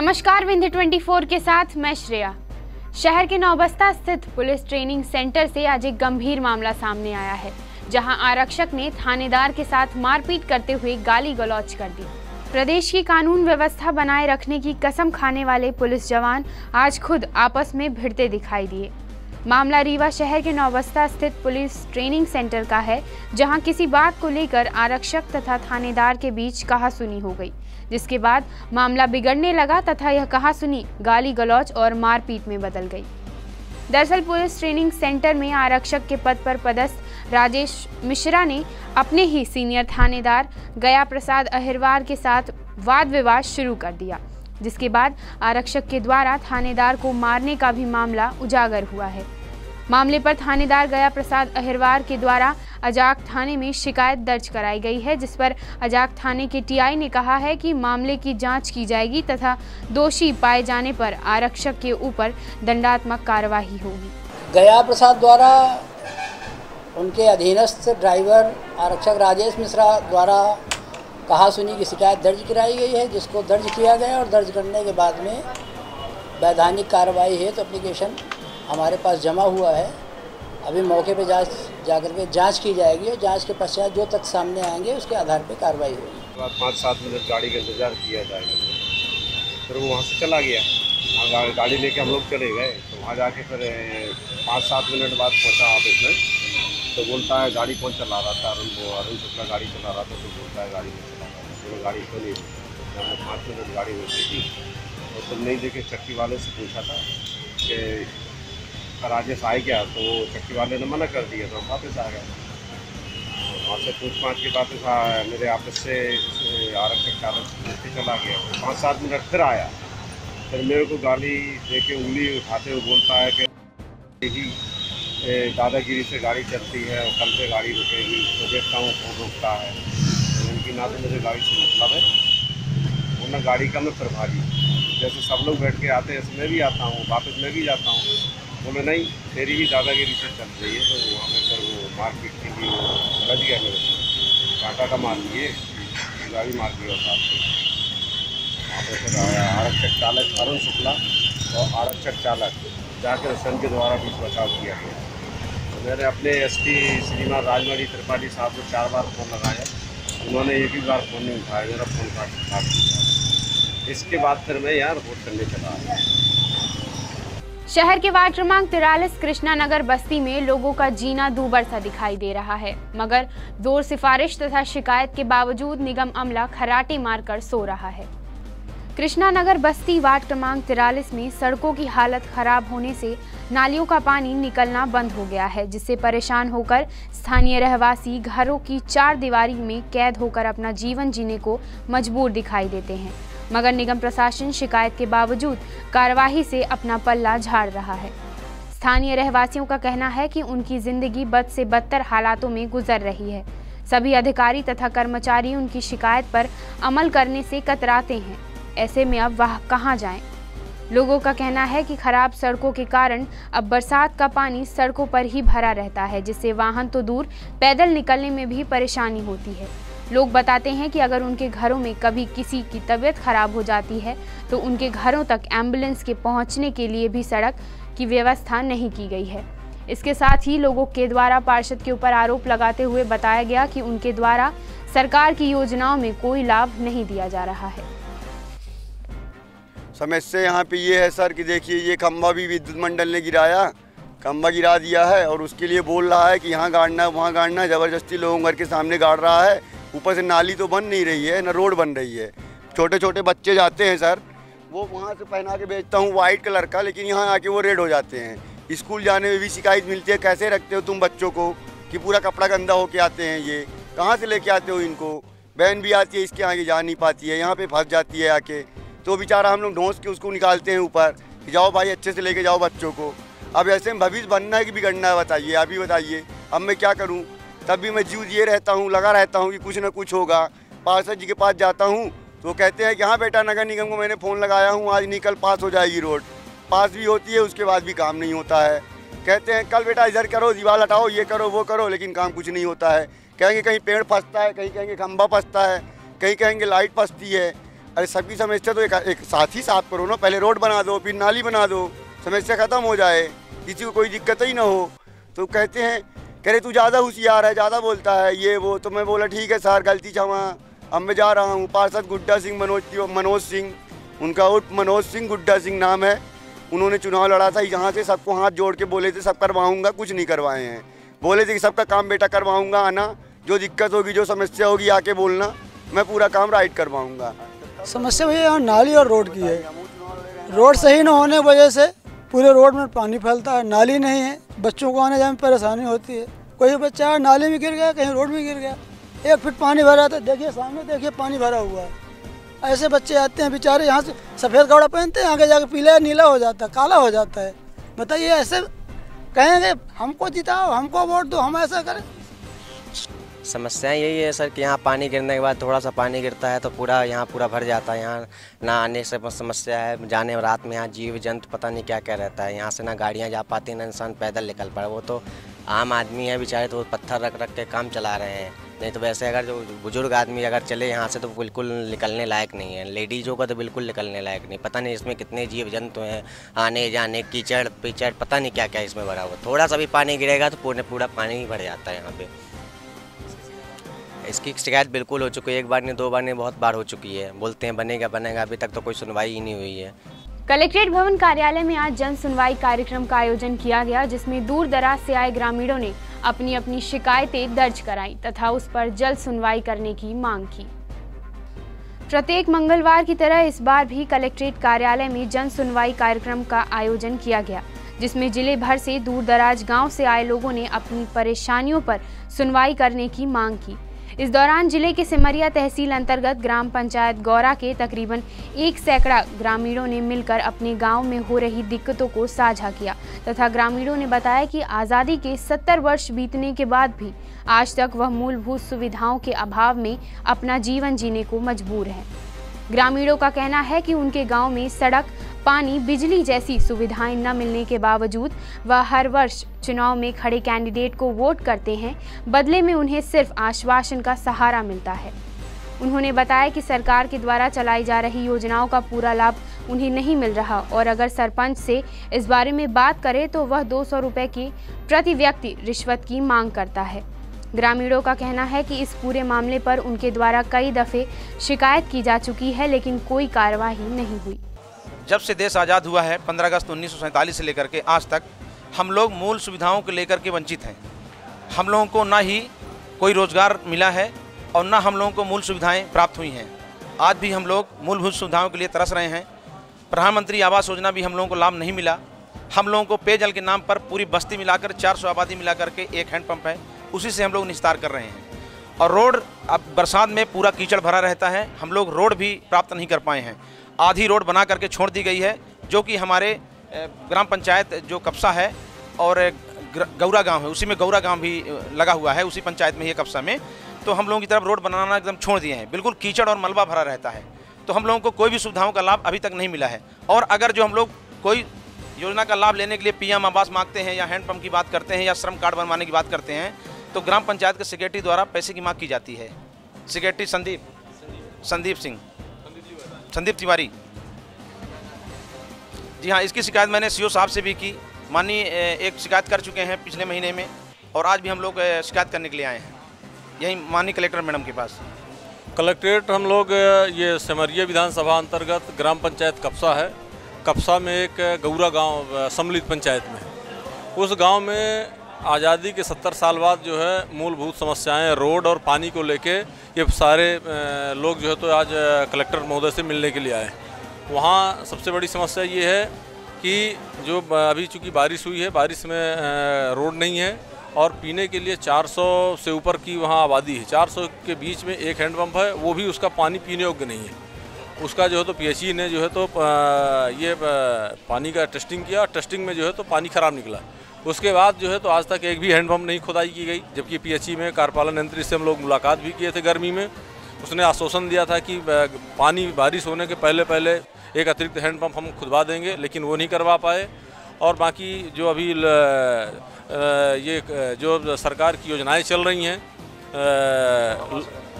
नमस्कार, विंध्य 24 के साथ मैं श्रेया। शहर के नौबस्ता स्थित पुलिस ट्रेनिंग सेंटर से आज एक गंभीर मामला सामने आया है, जहां आरक्षक ने थानेदार के साथ मारपीट करते हुए गाली गलौज कर दी। प्रदेश की कानून व्यवस्था बनाए रखने की कसम खाने वाले पुलिस जवान आज खुद आपस में भिड़ते दिखाई दिए। मामला रीवा शहर के नौबस्ता स्थित पुलिस ट्रेनिंग सेंटर का है, जहां किसी बात को लेकर आरक्षक तथा थानेदार के बीच कहासुनी हो गई, जिसके बाद मामला बिगड़ने लगा तथा यह कहासुनी गाली गलौज और मारपीट में बदल गई। दरअसल पुलिस ट्रेनिंग सेंटर में आरक्षक के पद पर पदस्थ राजेश मिश्रा ने अपने ही सीनियर थानेदार गया प्रसाद अहिरवार के साथ वाद विवाद शुरू कर दिया, जिसके बाद आरक्षक के द्वारा थानेदार को मारने का भी मामला उजागर हुआ है। मामले पर थानेदार गया प्रसाद अहिरवार के द्वारा अजाक थाने में शिकायत दर्ज कराई गई है, जिस पर अजाक थाने के टीआई ने कहा है कि मामले की जांच की जाएगी तथा दोषी पाए जाने पर आरक्षक के ऊपर दंडात्मक कार्यवाही होगी। गया प्रसाद द्वारा उनके अधीनस्थ ड्राइवर आरक्षक राजेश मिश्रा द्वारा कहासुनी की शिकायत दर्ज कराई गई है, जिसको दर्ज किया गया और दर्ज करने के बाद में वैधानिक कार्रवाई है तो एप्लीकेशन हमारे पास जमा हुआ है। अभी मौके पे जाकर के जांच की जाएगी और जांच के पश्चात जो तथ्य सामने आएंगे उसके आधार पे कार्रवाई होगी। 5-7 मिनट गाड़ी का इंतज़ार किया जाएगा, फिर वो वहाँ से चला गया। वहाँ गाड़ी लेके हम लोग चले गए, तो वहाँ जाके फिर 5-7 मिनट बाद पहुँचा ऑफिस में, तो बोलता है गाड़ी कौन चला रहा था? अरुण शुक्ला गाड़ी चला रहा था। तो बोलता है गाड़ी नहीं चला रहा था, तो गाड़ी क्यों नहीं? हमने 5 मिनट गाड़ी रोकी थी और तुम नहीं देखे। चक्की वाले से पूछा था कि राजेश आए क्या, तो चक्की वाले ने मना कर दिया, तो वापस आ गया। वहाँ से पूछ-पाछ के वापस मेरे ऑफिस से आरक्षक चालक चला गया। 5-7 मिनट फिर आया, फिर मेरे को गाली दे के उंगली उठाते हुए बोलता है कि दादागिरी से गाड़ी चलती है और कल से गाड़ी रुकेगी, तो देखता हूँ कौन रुकता है। तो उनकी ना तो मुझे गाड़ी से मतलब है, वो ना गाड़ी का मैं प्रभारी। जैसे सब लोग बैठ के आते हैं, मैं भी आता हूँ, वापस मैं भी जाता हूँ। बोले नहीं, तेरी ही दादागिरी से चल रही है। तो वहाँ में फिर वो मारपीट की, वो बच गया मेरे को, कांटा का मार दिए, गाड़ी मार दिया साथ में। वहाँ पर फिर आरक्षक चालक अरुण शुक्ला और आरक्षक चालक जाकर सन के द्वारा भी बचाव किया गया। तो मैंने अपने एसपी श्रीमान राजमणि त्रिपाठी साहब को 4 बार फ़ोन लगाया, उन्होंने एक ही बार फ़ोन नहीं उठाया, मेरा फ़ोन काट दिया। इसके बाद फिर मैं यहाँ रिपोर्ट करने चला आया। शहर के वार्ड क्रमांक 43 कृष्णा नगर बस्ती में लोगों का जीना दूभर सा दिखाई दे रहा है, मगर जोर सिफारिश तथा शिकायत के बावजूद निगम अमला खराटे मारकर सो रहा है। कृष्णा नगर बस्ती वार्ड क्रमांक 43 में सड़कों की हालत खराब होने से नालियों का पानी निकलना बंद हो गया है, जिससे परेशान होकर स्थानीय रहवासी घरों की 4 दीवारी में कैद होकर अपना जीवन जीने को मजबूर दिखाई देते हैं, मगर निगम प्रशासन शिकायत के बावजूद कार्यवाही से अपना पल्ला झाड़ रहा है। स्थानीय रहवासियों का कहना है कि उनकी जिंदगी बद से बदतर हालातों में गुजर रही है। सभी अधिकारी तथा कर्मचारी उनकी शिकायत पर अमल करने से कतराते हैं। ऐसे में अब वह कहां जाएं? लोगों का कहना है कि खराब सड़कों के कारण अब बरसात का पानी सड़कों पर ही भरा रहता है, जिससे वाहन तो दूर पैदल निकलने में भी परेशानी होती है। लोग बताते हैं कि अगर उनके घरों में कभी किसी की तबीयत खराब हो जाती है तो उनके घरों तक एम्बुलेंस के पहुंचने के लिए भी सड़क की व्यवस्था नहीं की गई है। इसके साथ ही लोगों के द्वारा पार्षद के ऊपर आरोप लगाते हुए बताया गया कि उनके द्वारा सरकार की योजनाओं में कोई लाभ नहीं दिया जा रहा है। समस्या यहाँ पे ये है सर कि देखिए, ये खंभा भी विद्युत मंडल ने खंभा गिरा दिया है और उसके लिए बोल रहा है कि यहाँ गाड़ना है वहाँ गाड़ना है, ज़बरदस्ती लोगों घर के सामने गाड़ रहा है। ऊपर से नाली तो बन नहीं रही है, न रोड बन रही है। छोटे छोटे बच्चे जाते हैं सर, वो वहाँ से पहना के बेचता हूँ वाइट कलर का, लेकिन यहाँ आके वो रेड हो जाते हैं। स्कूल जाने में भी शिकायत मिलती है, कैसे रखते हो तुम बच्चों को कि पूरा कपड़ा गंदा होके आते हैं, ये कहाँ से लेके आते हो इनको? बहन भी आती है, इसके आगे जा नहीं पाती है, यहाँ पे फंस जाती है आके, तो बेचारा हम लोग ढोंस के उसको निकालते हैं ऊपर कि जाओ भाई अच्छे से लेके जाओ बच्चों को। अब ऐसे में भविष्य बनना है कि बिगड़ना है, बताइए, अभी बताइए। अब मैं क्या करूँ? तब भी मैं जीव ये रहता हूँ, लगा रहता हूँ कि कुछ ना कुछ होगा। पार्षद जी के पास जाता हूँ तो कहते हैं कि हाँ बेटा, नगर निगम को मैंने फ़ोन लगाया हूँ, आज निकल पास हो जाएगी रोड। पास भी होती है, उसके बाद भी काम नहीं होता है। कहते हैं कल बेटा इधर करो, दीवार हटाओ, ये करो वो करो, लेकिन काम कुछ नहीं होता है। कहेंगे कहीं पेड़ फंसता है, कहीं कहेंगे खंभा फंसता है, कहीं कहेंगे लाइट फंसती है। अरे सबकी समस्या तो एक साथ ही साफ करो ना, पहले रोड बना दो फिर नाली बना दो, समस्या ख़त्म हो जाए, किसी को कोई दिक्कत ही ना हो। तो कहते हैं कह रहे तू ज़्यादा होशियार है, ज़्यादा बोलता है ये वो। तो मैं बोला ठीक है सर, गलती क्षमा, अब मैं जा रहा हूँ। पार्षद गुड्डा सिंह मनोज सिंह, उनका उर्फ मनोज सिंह गुड्डा सिंह नाम है, उन्होंने चुनाव लड़ा था यहाँ से, सबको हाथ जोड़ के बोले थे सब करवाऊँगा, कुछ नहीं करवाए हैं। बोले थे कि सबका काम बेटा करवाऊँगा, आना जो दिक्कत होगी जो समस्या होगी आके बोलना, मैं पूरा काम राइट करवाऊँगा। समस्या भैया यहाँ नाली और रोड की है। रोड सही न होने की वजह से पूरे रोड में पानी फैलता है, नाली नहीं है, बच्चों को आने जाने में परेशानी होती है। कोई बच्चा नाली में गिर गया, कहीं रोड में गिर गया, 1 फीट पानी भरा था, देखिए सामने देखिए पानी भरा हुआ है। ऐसे बच्चे आते हैं बेचारे, यहाँ से सफ़ेद कपड़ा पहनते हैं, आगे जाकर पीला नीला हो जाता है, काला हो जाता है। बताइए ऐसे कहेंगे हमको जिताओ, हमको वोट दो, हम ऐसा करें? समस्या यही है सर कि यहाँ पानी गिरने के बाद थोड़ा सा पानी गिरता है तो पूरा यहाँ पूरा भर जाता है। यहाँ ना आने से समस्या है, जाने रात में यहाँ जीव जंतु पता नहीं क्या क्या रहता है। यहाँ से ना गाड़ियाँ जा पाती, ना इंसान पैदल निकल पा रहा। वो तो आम आदमी है बेचारे, तो पत्थर रख रख के काम चला रहे हैं। नहीं तो वैसे अगर जो बुजुर्ग आदमी अगर चले यहाँ से तो बिल्कुल निकलने लायक नहीं है। लेडीज़ों का तो बिल्कुल निकलने लायक नहीं। पता नहीं इसमें कितने जीव जंतु हैं, आने जाने कीचड़ पीचड़ पता नहीं क्या क्या इसमें भरा हुआ। थोड़ा सा भी पानी गिरेगा तो पूरा पानी ही भर जाता है यहाँ पे। इसकी शिकायत बिल्कुल हो चुकी है, 1 बार नहीं 2 बार नहीं, बहुत बार हो चुकी है। बोलते हैं बनेगा बनेगा, अभी तक तो कोई सुनवाई ही नहीं हुई है। कलेक्ट्रेट भवन कार्यालय में आज जन सुनवाई कार्यक्रम का आयोजन किया गया, जिसमें दूर दराज से आए ग्रामीणों ने अपनी अपनी शिकायतें दर्ज कराई तथा उस पर जल्द सुनवाई करने की मांग की। प्रत्येक मंगलवार की तरह इस बार भी कलेक्ट्रेट कार्यालय में जन सुनवाई कार्यक्रम का आयोजन किया गया, जिसमें जिले भर से दूर दराज गाँव से आए लोगों ने अपनी परेशानियों पर सुनवाई करने की मांग की। इस दौरान जिले के सिमरिया तहसील अंतर्गत ग्राम पंचायत गौरा के तकरीबन 1 सैकड़ा ग्रामीणों ने मिलकर अपने गांव में हो रही दिक्कतों को साझा किया तथा ग्रामीणों ने बताया कि आज़ादी के 70 वर्ष बीतने के बाद भी आज तक वह मूलभूत सुविधाओं के अभाव में अपना जीवन जीने को मजबूर है। ग्रामीणों का कहना है कि उनके गांव में सड़क, पानी, बिजली जैसी सुविधाएं न मिलने के बावजूद वह हर वर्ष चुनाव में खड़े कैंडिडेट को वोट करते हैं, बदले में उन्हें सिर्फ आश्वासन का सहारा मिलता है। उन्होंने बताया कि सरकार के द्वारा चलाई जा रही योजनाओं का पूरा लाभ उन्हें नहीं मिल रहा और अगर सरपंच से इस बारे में बात करें तो वह 200 रुपये की प्रति व्यक्ति रिश्वत की मांग करता है। ग्रामीणों का कहना है कि इस पूरे मामले पर उनके द्वारा कई दफ़े शिकायत की जा चुकी है, लेकिन कोई कार्रवाई नहीं हुई। जब से देश आज़ाद हुआ है 15 अगस्त 1947 से लेकर के आज तक हम लोग मूल सुविधाओं को लेकर के वंचित हैं। हम लोगों को ना ही कोई रोज़गार मिला है और ना हम लोगों को मूल सुविधाएं प्राप्त हुई हैं। आज भी हम लोग मूलभूत सुविधाओं के लिए तरस रहे हैं। प्रधानमंत्री आवास योजना भी हम लोगों को लाभ नहीं मिला। हम लोगों को पेयजल के नाम पर पूरी बस्ती मिलाकर 400 आबादी मिलाकर के एक हैंडपंप है, उसी से हम लोग निस्तार कर रहे हैं। और रोड अब बरसात में पूरा कीचड़ भरा रहता है, हम लोग रोड भी प्राप्त नहीं कर पाए हैं। आधी रोड बना करके छोड़ दी गई है, जो कि हमारे ग्राम पंचायत जो कप्सा है और गौरा गांव है, उसी में गौरा गांव भी लगा हुआ है, उसी पंचायत में ही कप्सा में। तो हम लोगों की तरफ रोड बनाना एकदम छोड़ दिए हैं, बिल्कुल कीचड़ और मलबा भरा रहता है। तो हम लोगों को कोई भी सुविधाओं का लाभ अभी तक नहीं मिला है। और अगर जो हम लोग कोई योजना का लाभ लेने के लिए पीएम आवास मांगते हैं या हैंडपंप की बात करते हैं या श्रम कार्ड बनवाने की बात करते हैं तो ग्राम पंचायत के सेक्रेटरी द्वारा पैसे की मांग की जाती है। सेक्रेटरी संदीप तिवारी, जी हाँ, इसकी शिकायत मैंने सीओ साहब से भी की। माननीय एक शिकायत कर चुके हैं पिछले महीने में और आज भी हम लोग शिकायत करने के लिए आए हैं यही माननीय कलेक्टर मैडम के पास। कलेक्ट्रेट हम लोग ये सिमरिया विधानसभा अंतर्गत ग्राम पंचायत कप्सा है। कप्सा में एक गौरा गांव सम्मिलित पंचायत में, उस गांव में आज़ादी के 70 साल बाद जो है मूलभूत समस्याएं रोड और पानी को लेके ये सारे लोग जो है तो आज कलेक्टर महोदय से मिलने के लिए आए। वहाँ सबसे बड़ी समस्या ये है कि जो अभी चूँकि बारिश हुई है, बारिश में रोड नहीं है और पीने के लिए 400 से ऊपर की वहाँ आबादी है। 400 के बीच में एक हैंडपंप है, वो भी उसका पानी पीने योग्य नहीं है। उसका जो है तो पीएचई ने जो है तो ये पानी का टेस्टिंग किया, टेस्टिंग में जो है तो पानी ख़राब निकला। उसके बाद जो है तो आज तक एक भी हैंडपंप नहीं खुदाई की गई, जबकि पीएचई में कार्यपालन यंत्री से हम लोग मुलाकात भी किए थे गर्मी में। उसने आश्वासन दिया था कि पानी बारिश होने के पहले एक अतिरिक्त हैंडपंप हम खुदवा देंगे, लेकिन वो नहीं करवा पाए। और बाकी जो अभी ये जो सरकार की योजनाएं चल रही हैं,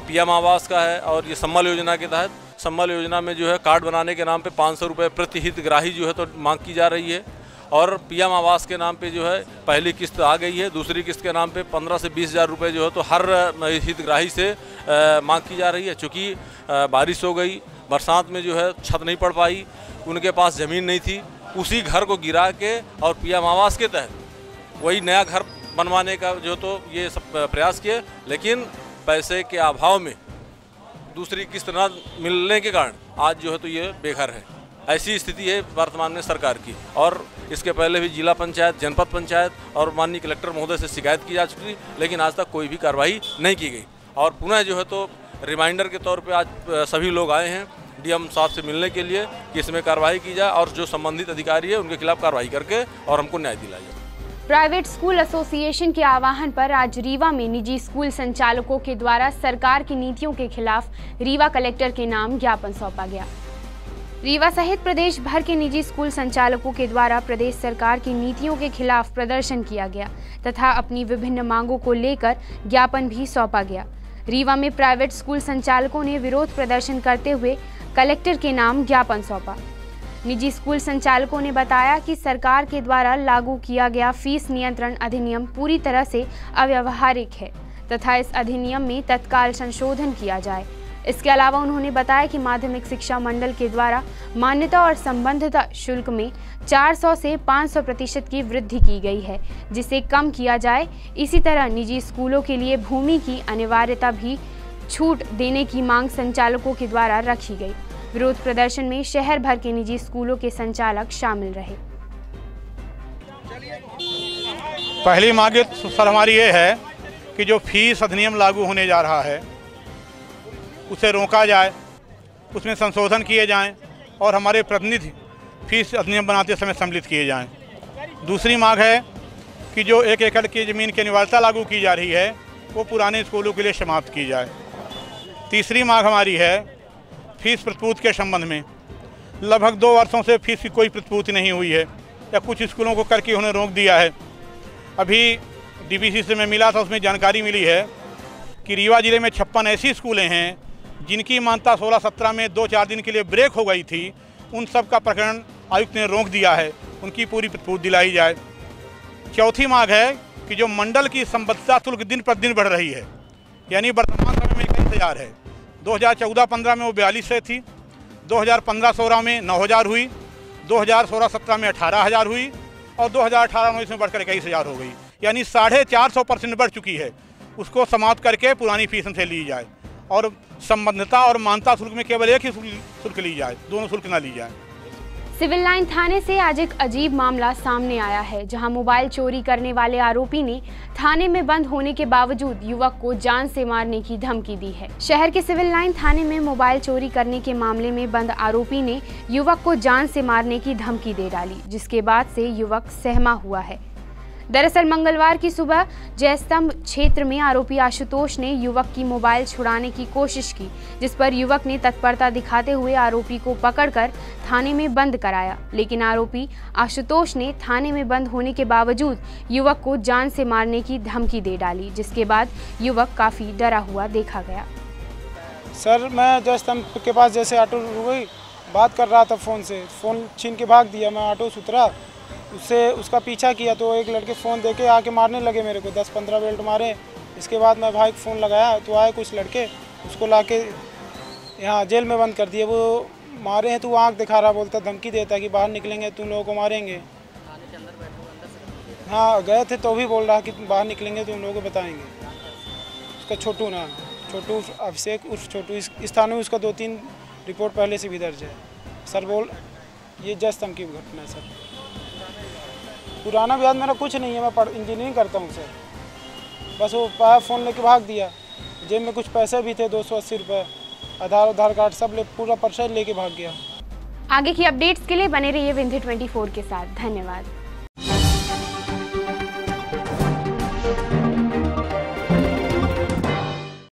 पीएम आवास का है और ये सम्मल योजना के तहत संबल योजना में जो है कार्ड बनाने के नाम पे 500 रुपये प्रति हितग्राही जो है तो मांग की जा रही है। और पीएम आवास के नाम पे जो है पहली किस्त आ गई है, दूसरी किस्त के नाम पे 15 से 20 हज़ार रुपये जो है तो हर हितग्राही से मांग की जा रही है। चूँकि बारिश हो गई, बरसात में जो है छत नहीं पड़ पाई, उनके पास ज़मीन नहीं थी, उसी घर को गिरा के और पीएम आवास के तहत वही नया घर बनवाने का जो तो ये सब प्रयास किए, लेकिन पैसे के अभाव में दूसरी किस्त न मिलने के कारण आज जो है तो ये बेघर है। ऐसी स्थिति है वर्तमान में सरकार की। और इसके पहले भी जिला पंचायत, जनपद पंचायत और माननीय कलेक्टर महोदय से शिकायत की जा चुकी, लेकिन आज तक कोई भी कार्रवाई नहीं की गई। और पुनः जो है तो रिमाइंडर के तौर पे आज सभी लोग आए हैं डीएम साहब से मिलने के लिए कि इसमें कार्रवाई की जाए और जो संबंधित अधिकारी है उनके खिलाफ कार्रवाई करके और हमको न्याय दिलाया जाए। प्राइवेट स्कूल एसोसिएशन के आह्वान पर आज रीवा में निजी स्कूल संचालकों के द्वारा सरकार की नीतियों के खिलाफ रीवा कलेक्टर के नाम ज्ञापन सौंपा गया। रीवा सहित प्रदेश भर के निजी स्कूल संचालकों के द्वारा प्रदेश सरकार की नीतियों के खिलाफ प्रदर्शन किया गया तथा अपनी विभिन्न मांगों को लेकर ज्ञापन भी सौंपा गया। रीवा में प्राइवेट स्कूल संचालकों ने विरोध प्रदर्शन करते हुए कलेक्टर के नाम ज्ञापन सौंपा। निजी स्कूल संचालकों ने बताया कि सरकार के द्वारा लागू किया गया फीस नियंत्रण अधिनियम पूरी तरह से अव्यावहारिक है तथा इस अधिनियम में तत्काल संशोधन किया जाए। इसके अलावा उन्होंने बताया कि माध्यमिक शिक्षा मंडल के द्वारा मान्यता और संबद्धता शुल्क में 400 से 500% की वृद्धि की गई है, जिसे कम किया जाए। इसी तरह निजी स्कूलों के लिए भूमि की अनिवार्यता भी छूट देने की मांग संचालकों के द्वारा रखी गई। विरोध प्रदर्शन में शहर भर के निजी स्कूलों के संचालक शामिल रहे। पहली मांग सर हमारी ये है कि जो फीस अधिनियम लागू होने जा रहा है उसे रोका जाए, उसमें संशोधन किए जाएं और हमारे प्रतिनिधि फीस अधिनियम बनाते समय सम्मिलित किए जाएं। दूसरी मांग है कि जो 1 एकड़ की ज़मीन की अनिवार्यता लागू की जा रही है वो पुराने स्कूलों के लिए समाप्त की जाए। तीसरी मांग हमारी है फीस प्रतिपूर्ति के संबंध में। लगभग 2 वर्षों से फीस की कोई प्रतिपूर्ति नहीं हुई है या कुछ स्कूलों को करके उन्हें रोक दिया है। अभी डीबीसी से मैं मिला था, उसमें जानकारी मिली है कि रीवा जिले में 56 ऐसी स्कूलें हैं जिनकी मान्यता 16-17 में 2-4 दिन के लिए ब्रेक हो गई थी। उन सब का प्रकरण आयुक्त ने रोक दिया है, उनकी पूरी प्रतिपूर्ति दिलाई जाए। चौथी मांग है कि जो मंडल की संबद्धता शुल्क दिन प्रतिदिन बढ़ रही है, यानी वर्तमान समय में एक इंतजार है। 2014-15 में वो 4200 थी, 2015-16 में 9000 हुई, 2016-17 में 18000 हुई और 2018-19 में बढ़कर 21000 हो गई, यानी 450% बढ़ चुकी है। उसको समाप्त करके पुरानी फीस हमसे ली जाए और संबद्धता और मान्यता शुल्क में केवल एक ही शुल्क ली जाए, दोनों शुल्क ना ली जाए। सिविल लाइन थाने से आज एक अजीब मामला सामने आया है, जहां मोबाइल चोरी करने वाले आरोपी ने थाने में बंद होने के बावजूद युवक को जान से मारने की धमकी दी है। शहर के सिविल लाइन थाने में मोबाइल चोरी करने के मामले में बंद आरोपी ने युवक को जान से मारने की धमकी दे डाली, जिसके बाद से युवक सहमा हुआ है। दरअसल मंगलवार की सुबह जयस्तंभ क्षेत्र में आरोपी आशुतोष ने युवक की मोबाइल छुड़ाने की कोशिश की, जिस पर युवक ने तत्परता दिखाते हुए आरोपी को पकड़कर थाने में बंद कराया। लेकिन आरोपी आशुतोष ने थाने में बंद होने के बावजूद युवक को जान से मारने की धमकी दे डाली, जिसके बाद युवक काफ़ी डरा हुआ देखा गया। सर, मैं जयस्तंभ के पास जैसे ऑटो रुक गई, बात कर रहा था फ़ोन से, फ़ोन छीन के भाग दिया। मैं ऑटो से उतरा, उससे उसका पीछा किया तो एक लड़के फ़ोन देके आके मारने लगे मेरे को, 10-15 बेल्ट मारे। इसके बाद मैं भाई को फ़ोन लगाया तो आए कुछ लड़के, उसको लाके यहाँ जेल में बंद कर दिए। वो मारे हैं तो आँख दिखा रहा, बोलता धमकी देता कि बाहर निकलेंगे तुम लोगों को मारेंगे। हाँ, गए थे तो भी बोल रहा कि बाहर निकलेंगे तो उन लोगों को बताएंगे। उसका छोटू नाम, छोटू अभिषेक उर्फ छोटू। इस थाने में उसका 2-3 रिपोर्ट पहले से भी दर्ज है। सर बोल, ये जयस्तंभ की घटना है सर। पुराना ब्याज मेरा कुछ नहीं है, मैं इंजीनियरिंग करता हूँ सर। बस वो पाया फ़ोन लेके भाग दिया। जेब में कुछ पैसे भी थे, 280 रुपये, आधार कार्ड सब पूरा पर्चा लेके भाग गया। आगे की अपडेट्स के लिए बने रहिए विंध्य 24 के साथ। धन्यवाद।